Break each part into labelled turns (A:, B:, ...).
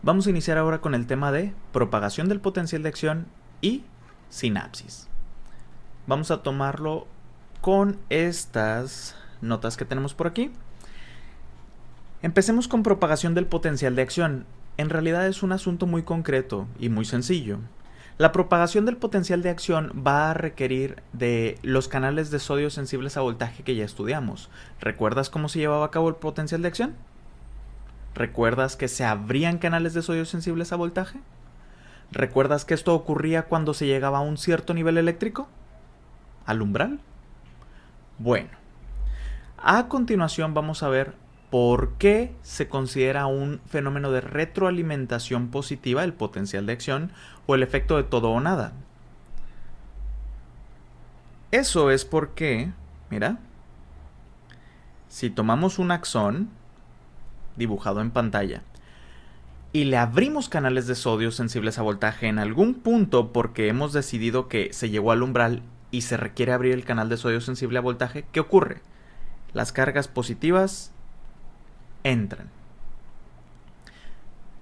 A: Vamos a iniciar ahora con el tema de propagación del potencial de acción y sinapsis. Vamos a tomarlo con estas notas que tenemos por aquí. Empecemos con propagación del potencial de acción. En realidad es un asunto muy concreto y muy sencillo. La propagación del potencial de acción va a requerir de los canales de sodio sensibles a voltaje que ya estudiamos. ¿Recuerdas cómo se llevaba a cabo el potencial de acción? ¿Recuerdas que se abrían canales de sodio sensibles a voltaje? ¿Recuerdas que esto ocurría cuando se llegaba a un cierto nivel eléctrico? ¿Al umbral? Bueno, a continuación vamos a ver por qué se considera un fenómeno de retroalimentación positiva el potencial de acción o el efecto de todo o nada. Eso es porque, mira, si tomamos un axón dibujado en pantalla y le abrimos canales de sodio sensibles a voltaje en algún punto porque hemos decidido que se llegó al umbral y se requiere abrir el canal de sodio sensible a voltaje, ¿qué ocurre? Las cargas positivas entran.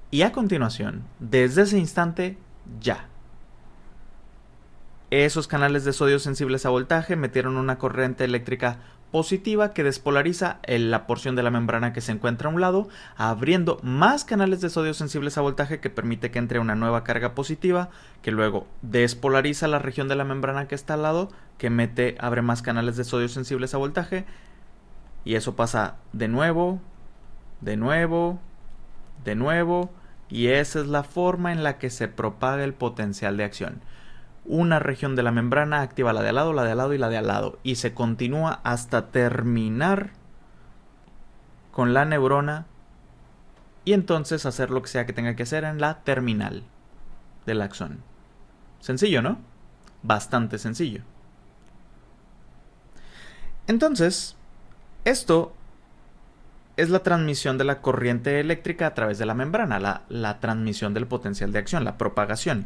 A: Y a continuación, desde ese instante, ya. Esos canales de sodio sensibles a voltaje metieron una corriente eléctrica positiva que despolariza la porción de la membrana que se encuentra a un lado, abriendo más canales de sodio sensibles a voltaje que permite que entre una nueva carga positiva, que luego despolariza la región de la membrana que está al lado, que abre más canales de sodio sensibles a voltaje, y eso pasa de nuevo, de nuevo, de nuevo, y esa es la forma en la que se propaga el potencial de acción. Una región de la membrana activa la de al lado, la de al lado y la de al lado, y se continúa hasta terminar con la neurona y entonces hacer lo que sea que tenga que hacer en la terminal del axón. Sencillo, ¿no? Bastante sencillo. Entonces, esto es la transmisión de la corriente eléctrica a través de la membrana, la transmisión del potencial de acción, la propagación.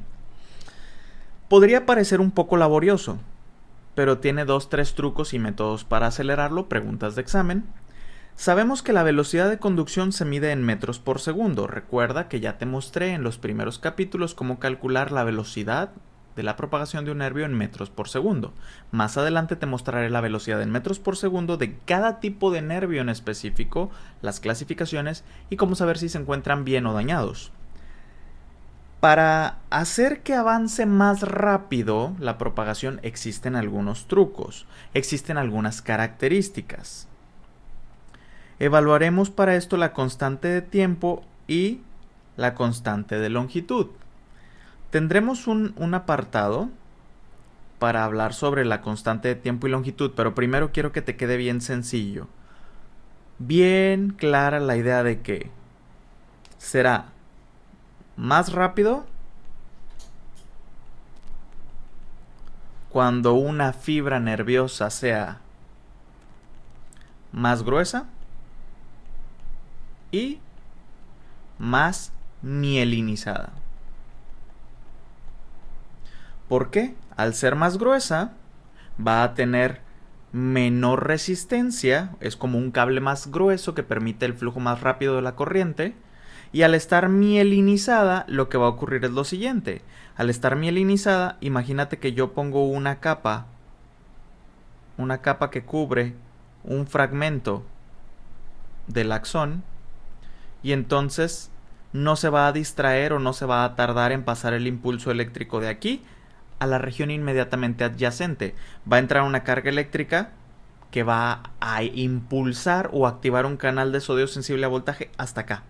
A: Podría parecer un poco laborioso, pero tiene 2-3 trucos y métodos para acelerarlo, preguntas de examen. Sabemos que la velocidad de conducción se mide en metros por segundo. Recuerda que ya te mostré en los primeros capítulos cómo calcular la velocidad de la propagación de un nervio en metros por segundo. Más adelante te mostraré la velocidad en metros por segundo de cada tipo de nervio en específico, las clasificaciones y cómo saber si se encuentran bien o dañados. Para hacer que avance más rápido la propagación existen algunos trucos, existen algunas características. Evaluaremos para esto la constante de tiempo y la constante de longitud. Tendremos un apartado para hablar sobre la constante de tiempo y longitud, pero primero quiero que te quede bien sencillo, bien clara la idea de que será más rápido cuando una fibra nerviosa sea más gruesa y más mielinizada. ¿Por qué? Al ser más gruesa va a tener menor resistencia, es como un cable más grueso que permite el flujo más rápido de la corriente. Y al estar mielinizada, lo que va a ocurrir es lo siguiente. Al estar mielinizada, imagínate que yo pongo una capa que cubre un fragmento del axón, y entonces no se va a distraer o no se va a tardar en pasar el impulso eléctrico de aquí a la región inmediatamente adyacente. Va a entrar una carga eléctrica que va a impulsar o activar un canal de sodio sensible a voltaje hasta acá,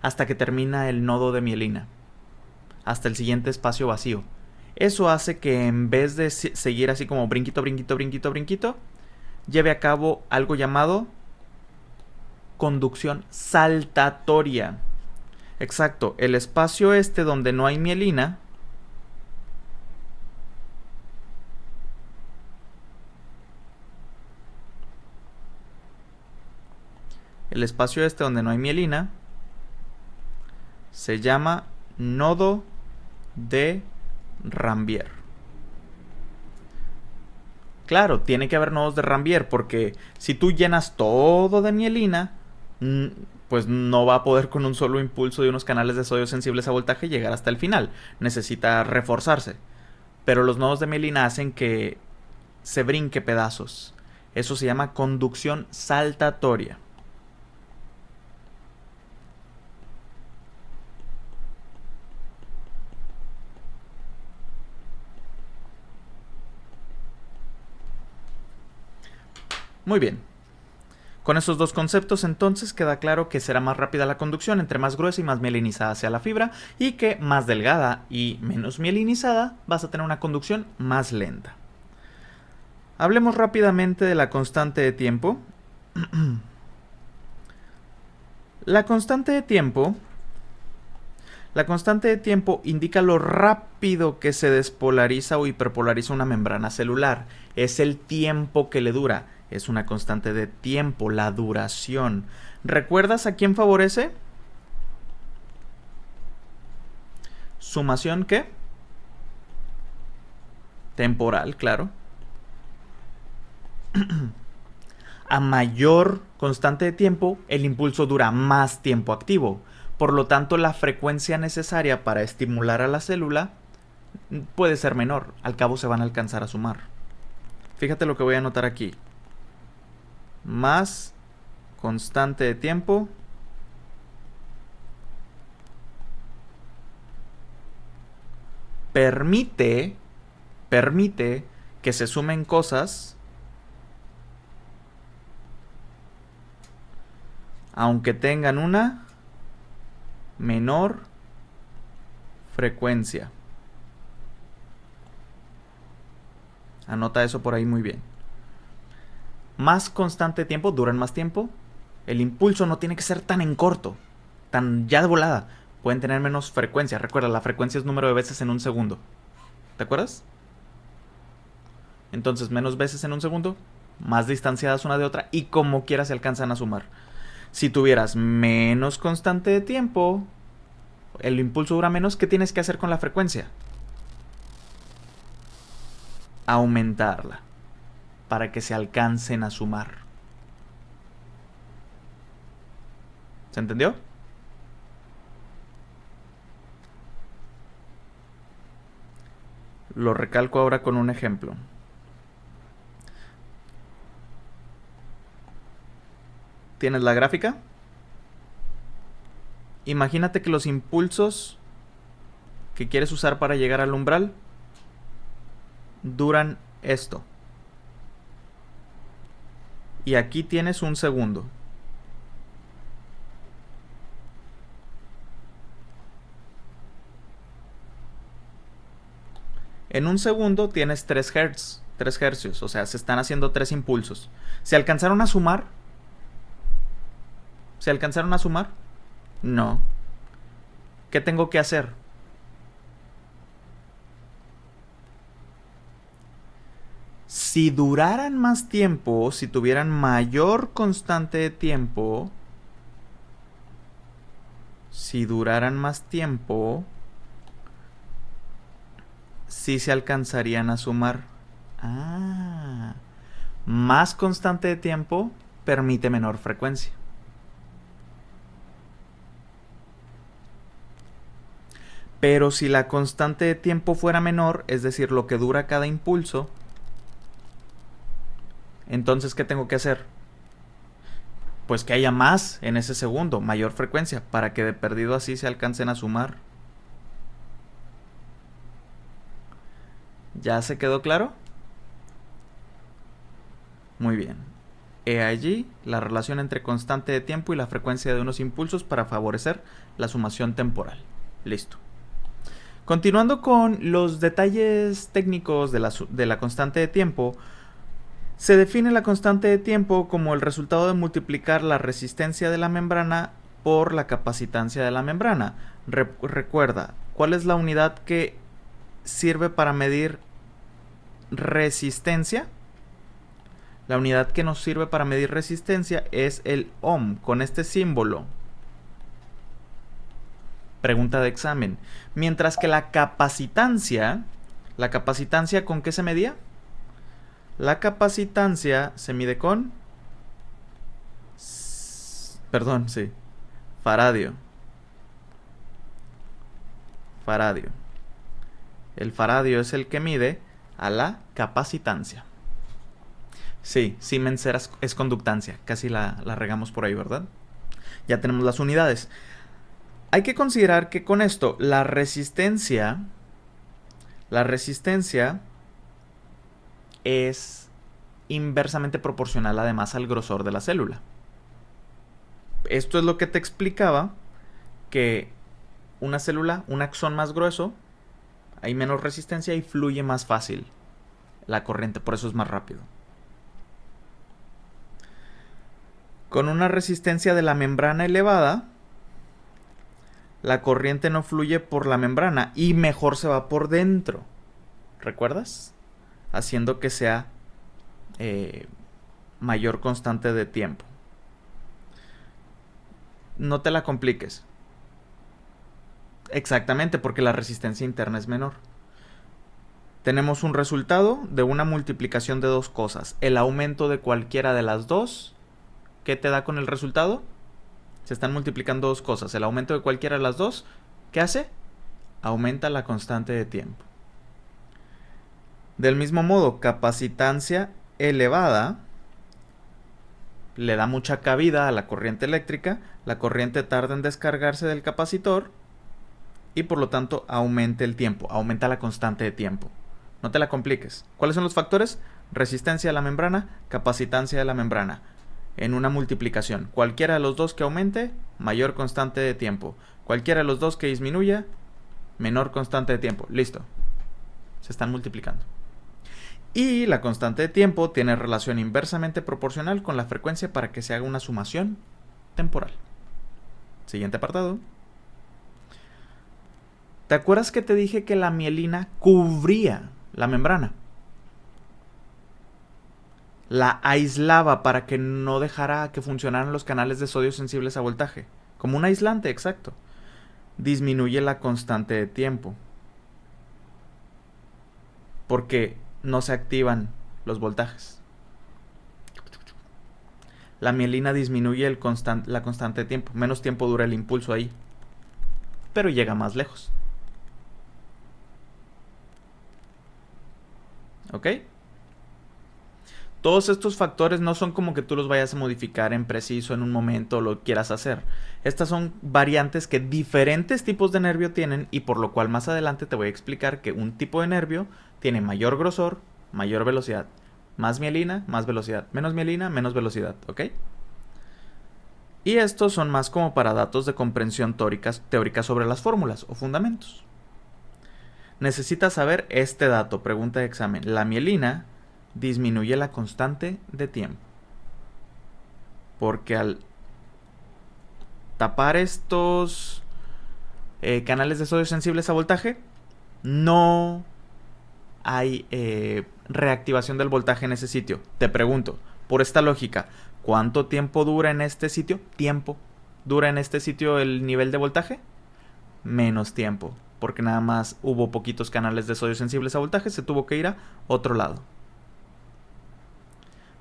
A: hasta que termina el nodo de mielina, hasta el siguiente espacio vacío. Eso hace que en vez de seguir así como brinquito, brinquito, brinquito, brinquito, lleve a cabo algo llamado conducción saltatoria. Exacto, el espacio donde no hay mielina, se llama nodo de Rambier. Claro, tiene que haber nodos de Rambier porque si tú llenas todo de mielina, pues no va a poder con un solo impulso de unos canales de sodio sensibles a voltaje llegar hasta el final. Necesita reforzarse. Pero los nodos de mielina hacen que se brinque pedazos. Eso se llama conducción saltatoria. Muy bien. Con esos dos conceptos entonces queda claro que será más rápida la conducción entre más gruesa y más mielinizada sea la fibra, y que más delgada y menos mielinizada vas a tener una conducción más lenta. Hablemos rápidamente de la constante de tiempo. La constante de tiempo indica lo rápido que se despolariza o hiperpolariza una membrana celular. Es el tiempo que le dura. Es una constante de tiempo, la duración. ¿Recuerdas a quién favorece? ¿Sumación qué? Temporal, claro. A mayor constante de tiempo, el impulso dura más tiempo activo. Por lo tanto, la frecuencia necesaria para estimular a la célula puede ser menor. Al cabo se van a alcanzar a sumar. Fíjate lo que voy a anotar aquí. Más constante de tiempo permite que se sumen cosas aunque tengan una menor frecuencia. Anota eso por ahí muy bien. Más constante de tiempo, duran más tiempo. El impulso no tiene que ser tan en corto, tan ya de volada. Pueden tener menos frecuencia. Recuerda, la frecuencia es número de veces en un segundo. ¿Te acuerdas? Entonces, menos veces en un segundo, más distanciadas una de otra, y como quiera se alcanzan a sumar. Si tuvieras menos constante de tiempo, el impulso dura menos, ¿qué tienes que hacer con la frecuencia? Aumentarla, para que se alcancen a sumar. ¿Se entendió? Lo recalco ahora con un ejemplo. ¿Tienes la gráfica? Imagínate que los impulsos que quieres usar para llegar al umbral duran esto. Y aquí tienes un segundo. En un segundo tienes 3 Hz, 3 hercios, o sea, se están haciendo 3 impulsos. ¿Se alcanzaron a sumar? ¿Se alcanzaron a sumar? No. ¿Qué tengo que hacer? Si duraran más tiempo, si tuvieran mayor constante de tiempo, sí se alcanzarían a sumar. Más constante de tiempo permite menor frecuencia. Pero si la constante de tiempo fuera menor, es decir, lo que dura cada impulso, entonces, ¿qué tengo que hacer? Pues que haya más en ese segundo, mayor frecuencia, para que de perdido así se alcancen a sumar. ¿Ya se quedó claro? Muy bien. He allí la relación entre constante de tiempo y la frecuencia de unos impulsos para favorecer la sumación temporal. Listo. Continuando con los detalles técnicos de la constante de tiempo, se define la constante de tiempo como el resultado de multiplicar la resistencia de la membrana por la capacitancia de la membrana. Recuerda, ¿cuál es la unidad que sirve para medir resistencia? La unidad que nos sirve para medir resistencia es el ohm, con este símbolo. Pregunta de examen. Mientras que la capacitancia, ¿con qué se medía? La capacitancia se mide con... Faradio. Faradio. El faradio es el que mide a la capacitancia. Sí, Siemens es conductancia. Casi la regamos por ahí, ¿verdad? Ya tenemos las unidades. Hay que considerar que con esto la resistencia es inversamente proporcional además al grosor de la célula. Esto es lo que te explicaba, que una célula, un axón más grueso, hay menos resistencia y fluye más fácil la corriente, por eso es más rápido. Con una resistencia de la membrana elevada, la corriente no fluye por la membrana y mejor se va por dentro. ¿Recuerdas? Haciendo que sea mayor constante de tiempo. No te la compliques. Exactamente, porque la resistencia interna es menor. Tenemos un resultado de una multiplicación de dos cosas. El aumento de cualquiera de las dos. ¿Qué te da con el resultado? Se están multiplicando dos cosas. El aumento de cualquiera de las dos, ¿qué hace? Aumenta la constante de tiempo. Del mismo modo, capacitancia elevada le da mucha cabida a la corriente eléctrica. La corriente tarda en descargarse del capacitor y por lo tanto aumenta el tiempo, aumenta la constante de tiempo. No te la compliques. ¿Cuáles son los factores? Resistencia de la membrana, capacitancia de la membrana. En una multiplicación, cualquiera de los dos que aumente, mayor constante de tiempo. Cualquiera de los dos que disminuya, menor constante de tiempo. Listo. Se están multiplicando. Y la constante de tiempo tiene relación inversamente proporcional con la frecuencia para que se haga una sumación temporal. Siguiente apartado. ¿Te acuerdas que te dije que la mielina cubría la membrana? La aislaba para que no dejara que funcionaran los canales de sodio sensibles a voltaje. Como un aislante, exacto. Disminuye la constante de tiempo. Porque no se activan los voltajes. La mielina disminuye la constante de tiempo. Menos tiempo dura el impulso ahí. Pero llega más lejos. ¿Ok? Todos estos factores no son como que tú los vayas a modificar en preciso en un momento o lo quieras hacer. Estas son variantes que diferentes tipos de nervio tienen y por lo cual más adelante te voy a explicar que un tipo de nervio tiene mayor grosor, mayor velocidad. Más mielina, más velocidad. Menos mielina, menos velocidad. ¿Ok? Y estos son más como para datos de comprensión teórica sobre las fórmulas o fundamentos. Necesitas saber este dato, pregunta de examen. La mielina disminuye la constante de tiempo. Porque al tapar estos canales de sodio sensibles a voltaje, no hay reactivación del voltaje en ese sitio. Te pregunto, por esta lógica, ¿cuánto tiempo dura en este sitio? ¿Tiempo dura en este sitio el nivel de voltaje? Menos tiempo, porque nada más hubo poquitos canales de sodio sensibles a voltaje, se tuvo que ir a otro lado.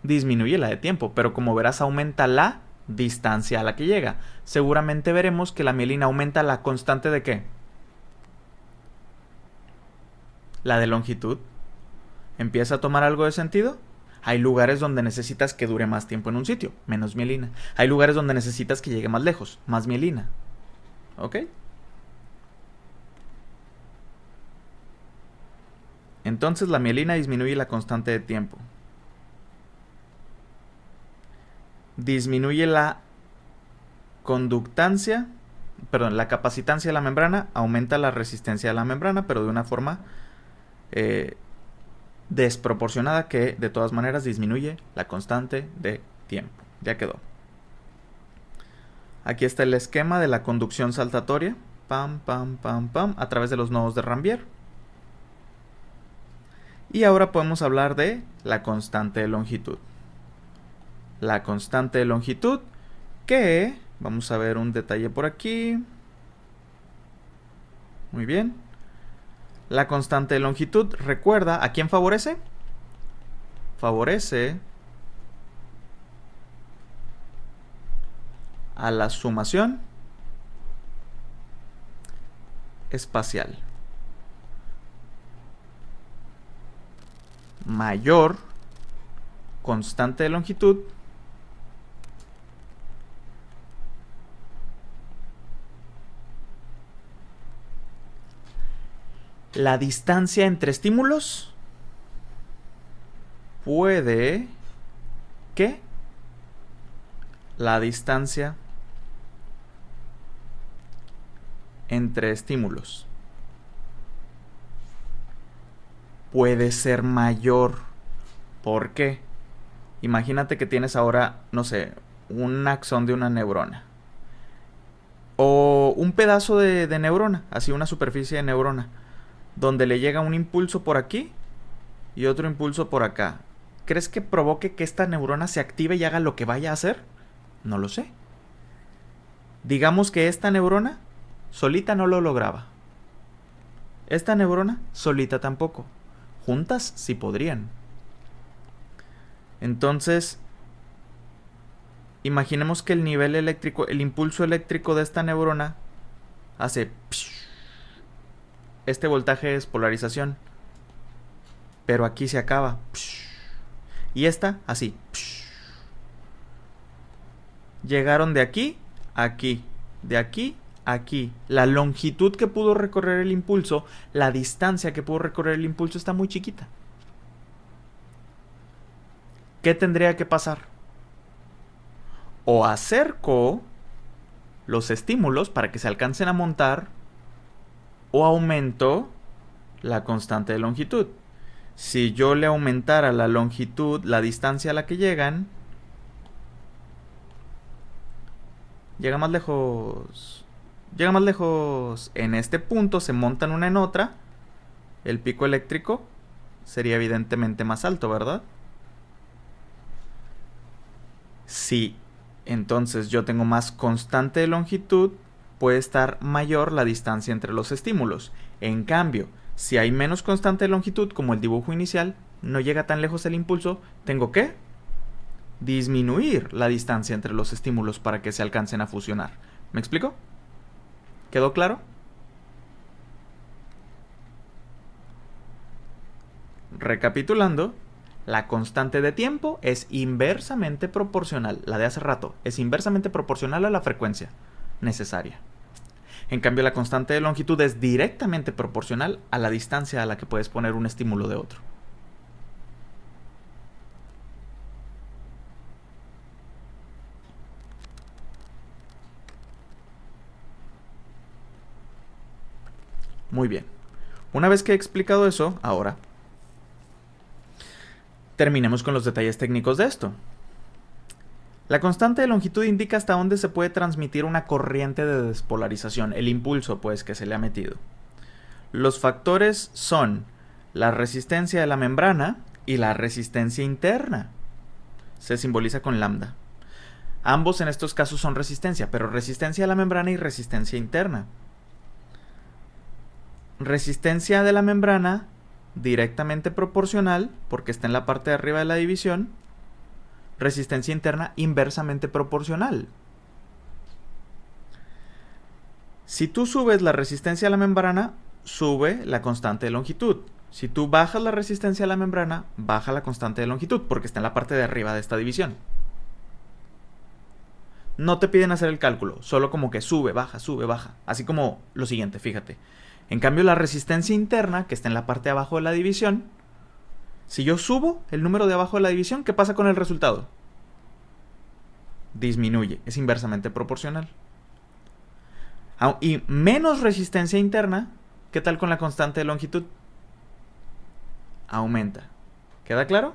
A: Disminuye la de tiempo, pero como verás aumenta la distancia a la que llega. Seguramente veremos que la mielina aumenta la constante de ¿qué? La de longitud. ¿Empieza a tomar algo de sentido? Hay lugares donde necesitas que dure más tiempo en un sitio, menos mielina. Hay lugares donde necesitas que llegue más lejos, más mielina. ¿Ok? Entonces la mielina disminuye la constante de tiempo. Disminuye la conductancia, perdón, la capacitancia de la membrana, aumenta la resistencia de la membrana, pero de una forma desproporcionada que de todas maneras disminuye la constante de tiempo. Ya quedó. Aquí está el esquema de la conducción saltatoria, pam, pam, pam, pam, a través de los nodos de Rambier. Y ahora podemos hablar de la constante de longitud. La constante de longitud que, vamos a ver un detalle por aquí. Muy bien. La constante de longitud, recuerda, ¿a quién favorece? Favorece a la sumación espacial. Mayor constante de longitud la distancia entre estímulos puede que la distancia entre estímulos puede ser mayor. ¿Por qué? Imagínate que tienes ahora, no sé, un axón de una neurona. O un pedazo de neurona, así una superficie de neurona, donde le llega un impulso por aquí y otro impulso por acá. ¿Crees que provoque que esta neurona se active y haga lo que vaya a hacer? No lo sé. Digamos que esta neurona solita no lo lograba. Esta neurona solita tampoco. Juntas sí podrían. Entonces, imaginemos que el nivel eléctrico, el impulso eléctrico de esta neurona hace este voltaje es polarización, pero aquí se acaba. Y esta así. Llegaron de aquí a aquí, de aquí a aquí. La longitud que pudo recorrer el impulso, la distancia que pudo recorrer el impulso está muy chiquita. ¿Qué tendría que pasar? O acerco los estímulos para que se alcancen a montar, o aumento la constante de longitud. Si yo le aumentara la longitud, la distancia a la que llegan, llega más lejos. Llega más lejos. En este punto se montan una en otra. El pico eléctrico sería evidentemente más alto, ¿verdad? Si entonces yo tengo más constante de longitud, puede estar mayor la distancia entre los estímulos. En cambio, si hay menos constante de longitud, como el dibujo inicial, no llega tan lejos el impulso, tengo que disminuir la distancia entre los estímulos para que se alcancen a fusionar. ¿Me explico? ¿Quedó claro? Recapitulando, la constante de tiempo es inversamente proporcional, la de hace rato, es inversamente proporcional a la frecuencia necesaria. En cambio, la constante de longitud es directamente proporcional a la distancia a la que puedes poner un estímulo de otro. Muy bien. Una vez que he explicado eso, ahora terminemos con los detalles técnicos de esto. La constante de longitud indica hasta dónde se puede transmitir una corriente de despolarización, el impulso pues que se le ha metido. Los factores son la resistencia de la membrana y la resistencia interna. Se simboliza con lambda. Ambos en estos casos son resistencia, pero resistencia de la membrana y resistencia interna. Resistencia de la membrana directamente proporcional, porque está en la parte de arriba de la división. Resistencia interna inversamente proporcional. Si tú subes la resistencia a la membrana, sube la constante de longitud. Si tú bajas la resistencia a la membrana, baja la constante de longitud, porque está en la parte de arriba de esta división. No te piden hacer el cálculo, solo como que sube, baja, así como lo siguiente, fíjate. En cambio, la resistencia interna, que está en la parte de abajo de la división, si yo subo el número de abajo de la división, ¿qué pasa con el resultado? Disminuye, es inversamente proporcional. Y menos resistencia interna, ¿qué tal con la constante de longitud? Aumenta. ¿Queda claro?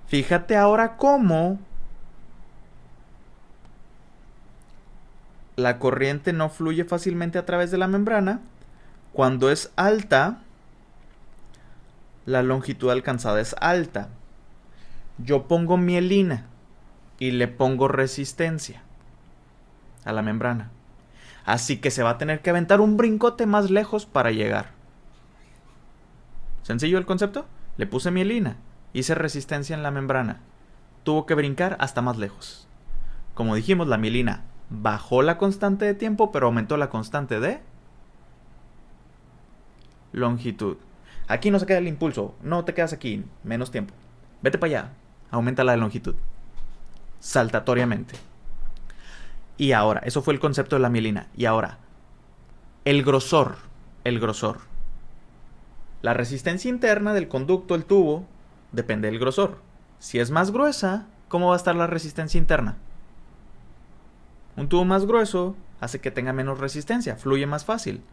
A: Fíjate ahora cómo la corriente no fluye fácilmente a través de la membrana. Cuando es alta, la longitud alcanzada es alta. Yo pongo mielina y le pongo resistencia a la membrana. Así que se va a tener que aventar un brincote más lejos para llegar. ¿Sencillo el concepto? Le puse mielina, hice resistencia en la membrana. Tuvo que brincar hasta más lejos. Como dijimos, la mielina Bajó la constante de tiempo, pero aumentó la constante de longitud. Aquí no se queda el impulso. No te quedas aquí. Menos tiempo. Vete para allá. Aumenta la de longitud. Saltatoriamente. Y ahora, eso fue el concepto de la mielina. Y ahora, el grosor. El grosor. La resistencia interna del conducto, el tubo, depende del grosor. Si es más gruesa, ¿cómo va a estar la resistencia interna? Un tubo más grueso hace que tenga menos resistencia, fluye más fácil.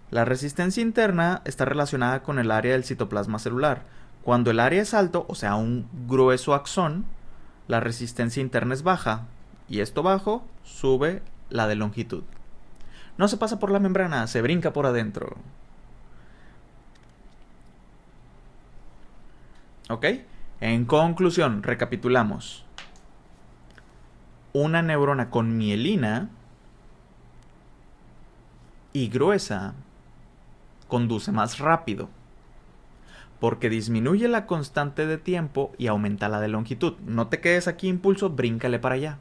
A: La resistencia interna está relacionada con el área del citoplasma celular. Cuando el área es alto, o sea, un grueso axón, la resistencia interna es baja. Y esto bajo sube la de longitud. No se pasa por la membrana, se brinca por adentro. ¿Ok? En conclusión, recapitulamos. Una neurona con mielina y gruesa conduce más rápido, porque disminuye la constante de tiempo y aumenta la de longitud. No te quedes aquí impulso, bríncale para allá.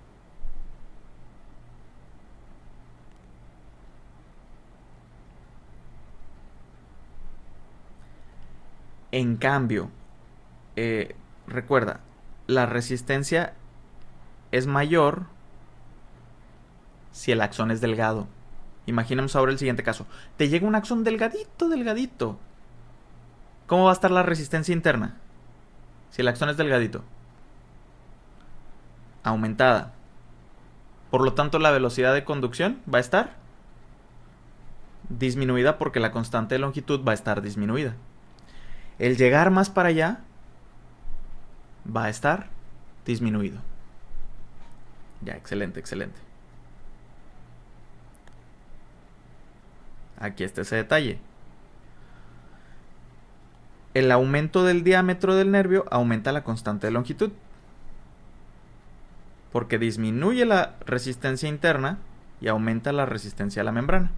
A: En cambio, recuerda, la resistencia es mayor si el axón es delgado. Imaginemos ahora el siguiente caso. Te llega un axón delgadito, delgadito. ¿Cómo va a estar la resistencia interna? Si el axón es delgadito. Aumentada. Por lo tanto, la velocidad de conducción va a estar disminuida porque la constante de longitud va a estar disminuida. El llegar más para allá va a estar disminuido. Ya, excelente, excelente. Aquí está ese detalle. El aumento del diámetro del nervio aumenta la constante de longitud, porque disminuye la resistencia interna y aumenta la resistencia a la membrana.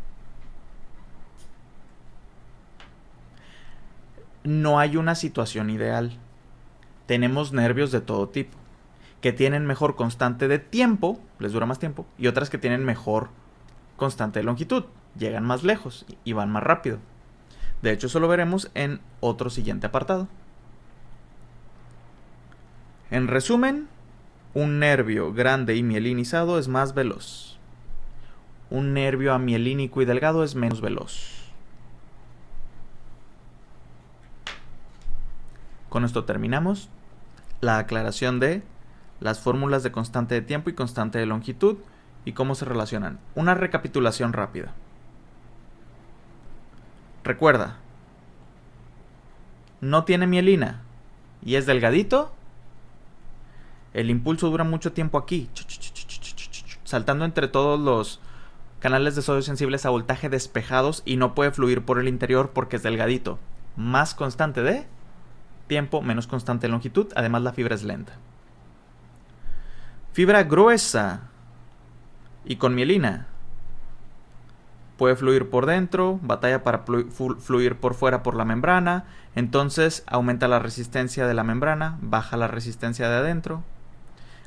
A: No hay una situación ideal. Tenemos nervios de todo tipo, que tienen mejor constante de tiempo, les dura más tiempo, y otras que tienen mejor constante de longitud, llegan más lejos y van más rápido. De hecho, eso lo veremos en otro siguiente apartado. En resumen, un nervio grande y mielinizado es más veloz. Un nervio amielínico y delgado es menos veloz. Con esto terminamos la aclaración de las fórmulas de constante de tiempo y constante de longitud y cómo se relacionan. Una recapitulación rápida. Recuerda, no tiene mielina y es delgadito. El impulso dura mucho tiempo aquí, saltando entre todos los canales de sodio sensibles a voltaje despejados y no puede fluir por el interior porque es delgadito. Más constante de tiempo, menos constante de longitud, además la fibra es lenta. Fibra gruesa y con mielina puede fluir por dentro, batalla para fluir por fuera por la membrana, entonces aumenta la resistencia de la membrana, baja la resistencia de adentro.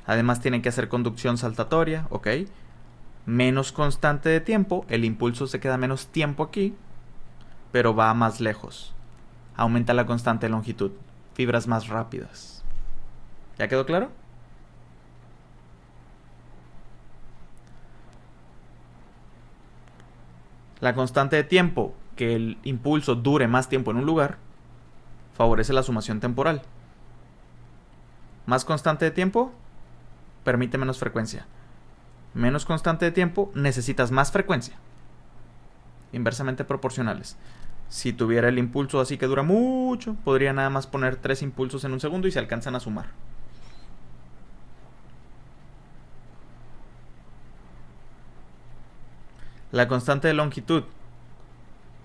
A: Además tiene que hacer conducción saltatoria, ¿ok? Menos constante de tiempo, el impulso se queda menos tiempo aquí, pero va más lejos. Aumenta la constante de longitud, fibras más rápidas. ¿Ya quedó claro? La constante de tiempo, que el impulso dure más tiempo en un lugar, favorece la sumación temporal. Más constante de tiempo, permite menos frecuencia. Menos constante de tiempo, necesitas más frecuencia. Inversamente proporcionales. Si tuviera el impulso así que dura mucho, podría nada más poner 3 impulsos en un segundo y se alcanzan a sumar. La constante de longitud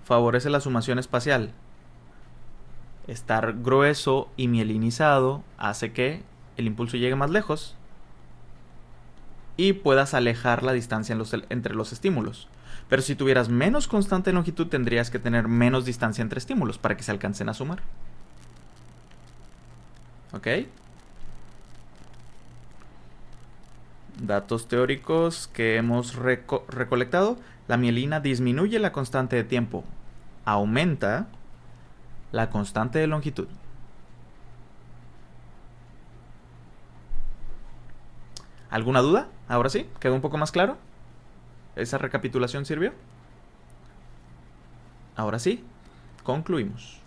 A: favorece la sumación espacial. Estar grueso y mielinizado hace que el impulso llegue más lejos y puedas alejar la distancia entre los estímulos. Pero si tuvieras menos constante de longitud, tendrías que tener menos distancia entre estímulos para que se alcancen a sumar. ¿Ok? Datos teóricos que hemos recolectado. La mielina disminuye la constante de tiempo, aumenta la constante de longitud. ¿Alguna duda? Ahora sí, ¿quedó un poco más claro? ¿Esa recapitulación sirvió? Ahora sí, concluimos.